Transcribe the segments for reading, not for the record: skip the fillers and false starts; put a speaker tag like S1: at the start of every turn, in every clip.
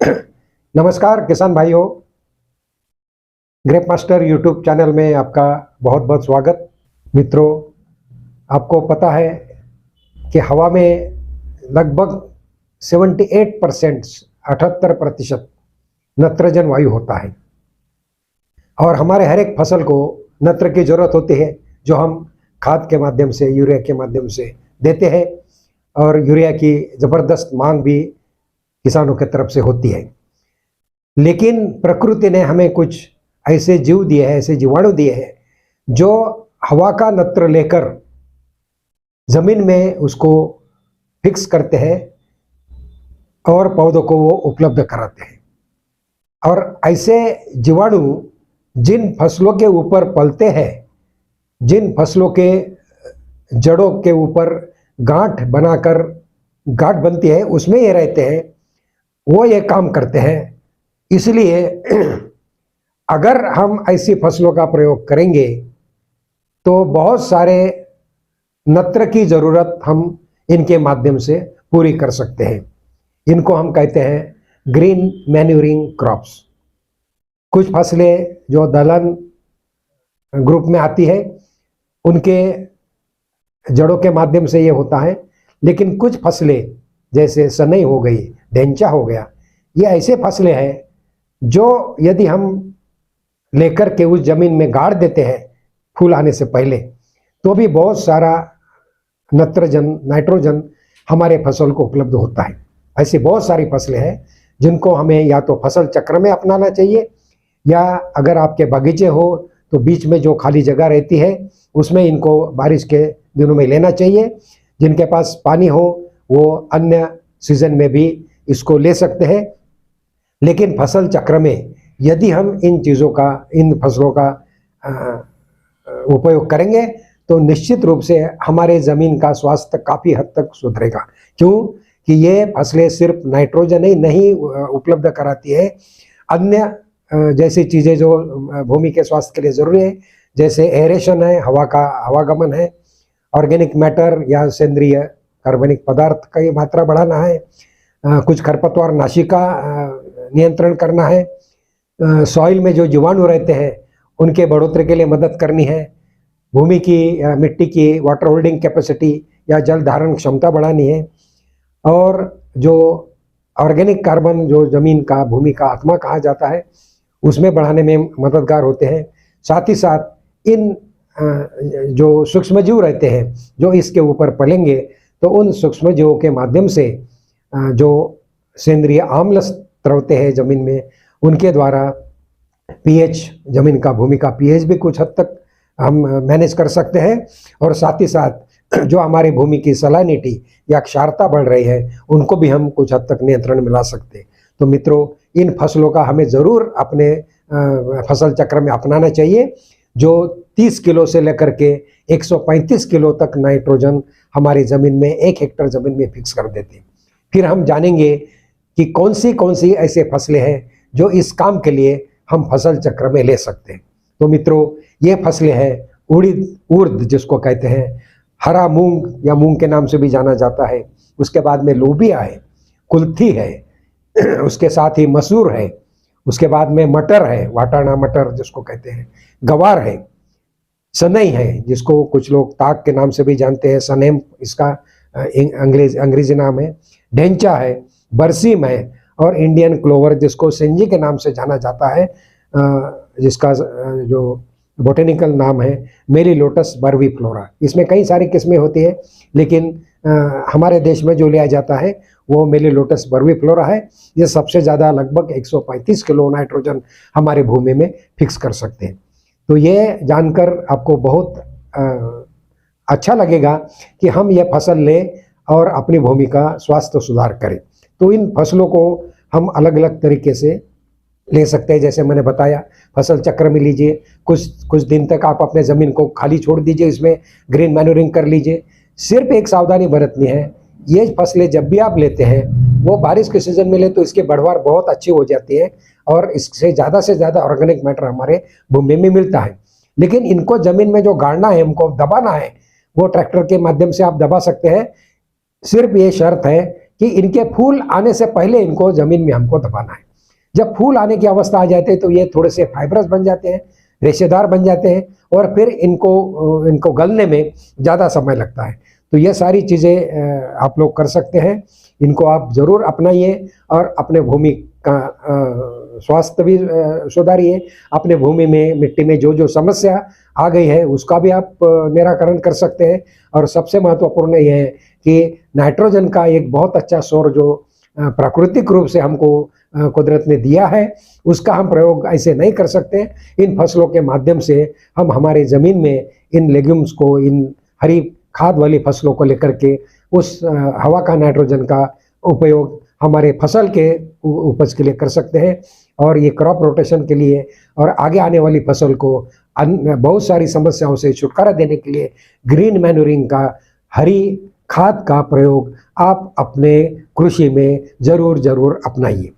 S1: नमस्कार किसान भाइयों, ग्रेप मास्टर यूट्यूब चैनल में आपका बहुत बहुत स्वागत। मित्रों, आपको पता है कि हवा में लगभग 78% 78% नत्रजन वायु होता है और हमारे हर एक फसल को नत्र की जरूरत होती है, जो हम खाद के माध्यम से, यूरिया के माध्यम से देते हैं। और यूरिया की ज़बरदस्त मांग भी किसानों की तरफ से होती है। लेकिन प्रकृति ने हमें कुछ ऐसे जीव दिए हैं, ऐसे जीवाणु दिए हैं जो हवा का नत्र लेकर जमीन में उसको फिक्स करते हैं और पौधों को वो उपलब्ध कराते हैं। और ऐसे जीवाणु जिन फसलों के ऊपर पलते हैं, जिन फसलों के जड़ों के ऊपर गांठ बनाकर गांठ बनती है, उसमें ये रहते हैं, वो ये काम करते हैं। इसलिए अगर हम ऐसी फसलों का प्रयोग करेंगे तो बहुत सारे नत्र की जरूरत हम इनके माध्यम से पूरी कर सकते हैं। इनको हम कहते हैं ग्रीन मैन्यूरिंग क्रॉप्स। कुछ फसलें जो दलहन ग्रुप में आती है, उनके जड़ों के माध्यम से ये होता है। लेकिन कुछ फसलें जैसे सनई हो गई, ढेंचा हो गया, ये ऐसे फसलें हैं जो यदि हम लेकर के उस जमीन में गाड़ देते हैं फूल आने से पहले, तो भी बहुत सारा नाइट्रोजन हमारे फसल को उपलब्ध होता है। ऐसी बहुत सारी फसलें हैं जिनको हमें या तो फसल चक्र में अपनाना चाहिए, या अगर आपके बगीचे हो तो बीच में जो खाली जगह रहती है उसमें इनको बारिश के दिनों में लेना चाहिए। जिनके पास पानी हो वो अन्य सीजन में भी इसको ले सकते हैं। लेकिन फसल चक्र में यदि हम इन चीज़ों का, इन फसलों का उपयोग करेंगे तो निश्चित रूप से हमारे ज़मीन का स्वास्थ्य काफ़ी हद तक सुधरेगा। क्यों कि ये फसलें सिर्फ नाइट्रोजन ही नहीं उपलब्ध कराती है, अन्य जैसी चीज़ें जो भूमि के स्वास्थ्य के लिए ज़रूरी है, जैसे एरेशन है, हवा का आवागमन है, ऑर्गेनिक मैटर या सेंद्रीय कार्बनिक पदार्थ की मात्रा बढ़ाना है, कुछ खरपतवार नाशी का नियंत्रण करना है, सॉइल में जो जीवाणु रहते हैं उनके बढ़ोतरी के लिए मदद करनी है, भूमि की मिट्टी की वाटर होल्डिंग कैपेसिटी या जल धारण क्षमता बढ़ानी है, और जो ऑर्गेनिक कार्बन जो जमीन का, भूमि का आत्मा कहा जाता है, उसमें बढ़ाने में मददगार होते हैं। साथ ही साथ इन जो सूक्ष्मजीव रहते हैं जो इसके ऊपर पलेंगे, तो उन सूक्ष्मजीवों के माध्यम से जो सेंद्रीय आम्ल स्त्रवते हैं जमीन में, उनके द्वारा पीएच, जमीन का, भूमि का पीएच भी कुछ हद तक हम मैनेज कर सकते हैं। और साथ ही साथ जो हमारी भूमि की सलाइनिटी या क्षारता बढ़ रही है, उनको भी हम कुछ हद तक नियंत्रण में ला सकते हैं। तो मित्रों, इन फसलों का हमें ज़रूर अपने फसल चक्र में अपनाना चाहिए, जो 30 किलो से लेकर के 135 किलो तक नाइट्रोजन हमारी ज़मीन में, 1 हेक्टेयर ज़मीन में फिक्स कर देते हैं। फिर हम जानेंगे कि कौन सी ऐसे फसलें हैं जो इस काम के लिए हम फसल चक्र में ले सकते हैं। तो मित्रों, ये फसलें हैं उड़द जिसको कहते हैं, हरा मूंग या मूंग के नाम से भी जाना जाता है। उसके बाद में लोबिया है, कुल्थी है, उसके साथ ही मसूर है, उसके बाद में मटर है, वाटाणा मटर जिसको कहते हैं, गवार है, सनई है जिसको कुछ लोग ताक के नाम से भी जानते हैं, सनेम इसका अंग्रेजी नाम है, ढेंचा है, बरसीम है, और इंडियन क्लोवर जिसको सेंजी के नाम से जाना जाता है, जिसका जो बोटेनिकल नाम है मेलिलोटस बर्वीफ्लोरा। इसमें कई सारी किस्में होती है, लेकिन हमारे देश में जो लिया जाता है वो मेलिलोटस बर्वीफ्लोरा है। ये सबसे ज़्यादा लगभग 135 किलो नाइट्रोजन हमारे भूमि में फिक्स कर सकते हैं। तो ये जानकर आपको बहुत अच्छा लगेगा कि हम ये फसल लें और अपनी भूमि का स्वास्थ्य सुधार करें। तो इन फसलों को हम अलग अलग तरीके से ले सकते हैं। जैसे मैंने बताया, फसल चक्र में लीजिए, कुछ दिन तक आप अपने ज़मीन को खाली छोड़ दीजिए, इसमें ग्रीन मैन्यूरिंग कर लीजिए। सिर्फ एक सावधानी बरतनी है, ये फसलें जब भी आप लेते हैं वो बारिश के सीजन में ले तो इसकी बढ़वार बहुत अच्छी हो जाती है और इससे ज़्यादा ऑर्गेनिक मैटर हमारे भूमि में मिलता है। लेकिन इनको ज़मीन में जो गाड़ना है, हमको दबाना है, वो ट्रैक्टर के माध्यम से आप दबा सकते हैं। सिर्फ ये शर्त है कि इनके फूल आने से पहले इनको जमीन में हमको दबाना है। जब फूल आने की अवस्था आ जाते हैं तो ये थोड़े से फाइब्रस बन जाते हैं, रेशेदार बन जाते हैं, और फिर इनको गलने में ज़्यादा समय लगता है। तो ये सारी चीज़ें आप लोग कर सकते हैं, इनको आप ज़रूर अपनाइए और अपने भूमि का स्वास्थ्य भी सुधारिए। अपने भूमि में मिट्टी में जो जो समस्या आ गई है उसका भी आप निराकरण कर सकते हैं। और सबसे महत्वपूर्ण यह है कि नाइट्रोजन का एक बहुत अच्छा सोर्स जो प्राकृतिक रूप से हमको कुदरत ने दिया है, उसका हम प्रयोग ऐसे नहीं कर सकते। इन फसलों के माध्यम से हम हमारे ज़मीन में इन लेग्यूम्स को, इन हरी खाद वाली फसलों को लेकर के उस हवा का नाइट्रोजन का उपयोग हमारे फसल के उपज के लिए कर सकते हैं। और ये क्रॉप रोटेशन के लिए और आगे आने वाली फसल को बहुत सारी समस्याओं से छुटकारा देने के लिए ग्रीन मैन्यूरिंग का, हरी खाद का प्रयोग आप अपने कृषि में ज़रूर अपनाइए।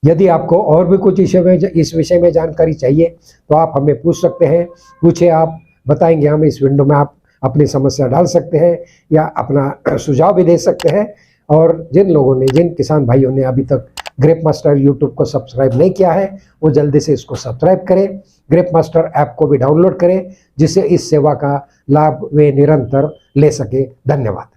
S1: यदि आपको और भी कुछ इस विषय में जानकारी चाहिए तो आप हमें पूछ सकते हैं। पूछे, आप बताएंगे, हम इस विंडो में आप अपनी समस्या डाल सकते हैं या अपना सुझाव भी दे सकते हैं। और जिन किसान भाइयों ने अभी तक ग्रेप मास्टर यूट्यूब को सब्सक्राइब नहीं किया है वो जल्दी से इसको सब्सक्राइब करें, ग्रेप मास्टर ऐप को भी डाउनलोड करें, जिससे इस सेवा का लाभ वे निरंतर ले सके। धन्यवाद।